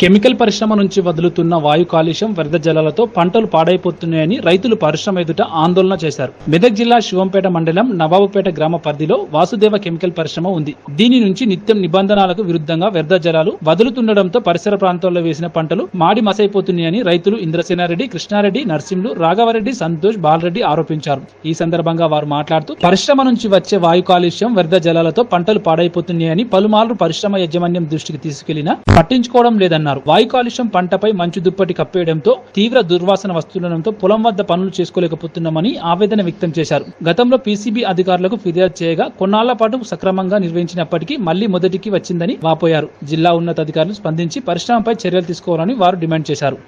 Chemical పరిశ్రమ నుంచి వదులుతున్న వాయు కాలుష్యం వ్యర్థ జలాలతో పంటలు పాడైపోతున్నాయని రైతులు పరిశ్రమ ఎదుట ఆందోళన చేశారు. మెదక్ జిల్లా శివంపేట మండలం నవాబుపేట గ్రామ పరిధిలో వాసుదేవ కెమికల్ పరిశ్రమ ఉంది. దీని నుంచి నిత్యం నిబంధనలకు విరుద్ధంగా వ్యర్థ జలాలు వదులుతుండటంతో పరిసర ప్రాంతాల్లో వేసిన పంటలు మాడి మసైపోతున్నాయని రైతులు ఇంద్రసేనారెడ్డి, కృష్ణారెడ్డి, నర్సింహులు, రాఘవరెడ్డి, సంతోష్, బాలరెడ్డి ఆరోపించారు. ఈ సందర్భంగా వారు మాట్లాడుతూ పరిశ్రమ నుంచి వచ్చే వాయు కాలుష్యం వ్యర్థ జలాలతో పంటలు పాడైపోతున్నాయని పలుమార్లు పరిశ్రమ యాజమాన్యం దృష్టికి తీసుకెళ్లినా పట్టించుకోవడం లేదన్నారు. వాయు కాలుష్యం పంటపై మంచు దుప్పటి కప్పేయడంతో తీవ్ర దుర్వాసన వస్తుండటంతో పొలం వద్ద పనులు చేసుకోలేకపోతున్నామని ఆవేదన వ్యక్తం చేశారు. గతంలో పీసీబీ అధికారులకు ఫిర్యాదు చేయగా కొన్నాళ్ల పాటు సక్రమంగా నిర్వహించినప్పటికీ మళ్లీ మొదటికి వచ్చిందని వాపోయారు. జిల్లా ఉన్నతాధికారులు స్పందించి పరిశ్రమపై చర్యలు తీసుకోవాలని వారు డిమాండ్ చేశారు.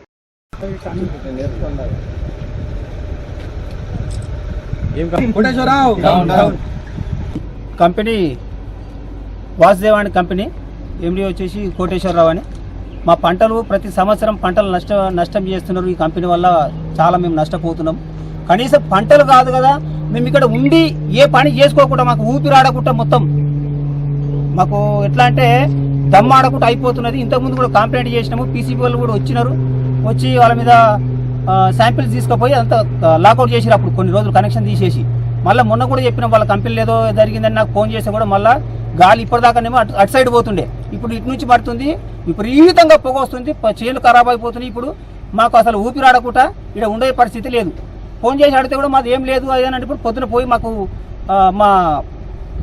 కంపెనీ వాసుదేవ అనే కంపెనీ ఎండి వచ్చేసి కోటేశ్వరరావు అని. మా పంటలు ప్రతి సంవత్సరం పంటలు నష్టం చేస్తున్నారు. ఈ కంపెనీ వల్ల చాలా మేము నష్టపోతున్నాం. కనీసం పంటలు కాదు కదా, మేము ఇక్కడ ఉండి ఏ పని చేసుకోకుండా మాకు ఊపిరాడకుండా మొత్తం మాకు ఎట్లా అంటే దమ్ ఆడకుండా అయిపోతున్నది. ఇంతకుముందు కూడా కంప్లైంట్ చేసినాము. పీసీబీ వాళ్ళు కూడా వచ్చినారు. వచ్చి వాళ్ళ మీద శాంపిల్స్ తీసుకుపోయి అంతా లాకౌట్ చేసిరు. అప్పుడు కొన్ని రోజులు కనెక్షన్ తీసేసి మళ్ళీ మొన్న కూడా చెప్పిన వాళ్ళ కంపెనీలు ఏదో జరిగిందని నాకు ఫోన్ చేస్తే కూడా మళ్ళీ గాలి ఇప్పటిదాకానేమో అటు సైడ్ పోతుండే, ఇప్పుడు ఇటు నుంచి పడుతుంది. విపరీతంగా పొగ వస్తుంది, చేలు ఖరాబ్ అయిపోతున్నాయి. ఇప్పుడు మాకు అసలు ఊపిరాడకుండా ఇక్కడ ఉండే పరిస్థితి లేదు. ఫోన్ చేసి అడిగితే కూడా మాది ఏం లేదు అదేనంటే ఇప్పుడు పొద్దున పోయి మాకు మా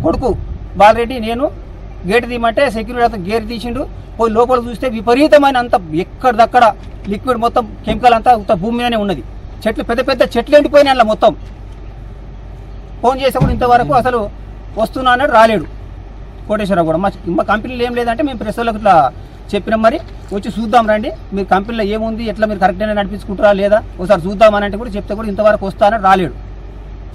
కొడుకు బాలరెడ్డి నేను గేట్ తీయమంటే సెక్యూరిటీ అంతా గేట్ తీసిండు. పోయి లోపల చూస్తే విపరీతమైన అంత ఎక్కడిదక్కడ లిక్విడ్ మొత్తం కెమికల్ అంతా భూమి మీదనే ఉన్నది. చెట్లు పెద్ద పెద్ద చెట్లు ఎండిపోయినాయి అలా మొత్తం. ఫోన్ చేస్తే కూడా ఇంతవరకు అసలు వస్తున్నా అన్నాడు, రాలేడు కోటేశ్వరరావు కూడా. మా కంపెనీలో ఏం లేదంటే మేము ప్రెస్ వాళ్ళకి ఇట్లా చెప్పినాం, మరి వచ్చి చూద్దాం రండి, మీరు కంపెనీలో ఏముంది, ఎట్లా మీరు కరెక్ట్గానే నడిపించుకుంటారా లేదా ఒకసారి చూద్దామని అంటే కూడా చెప్తే కూడా ఇంతవరకు వస్తానని రాలేడు.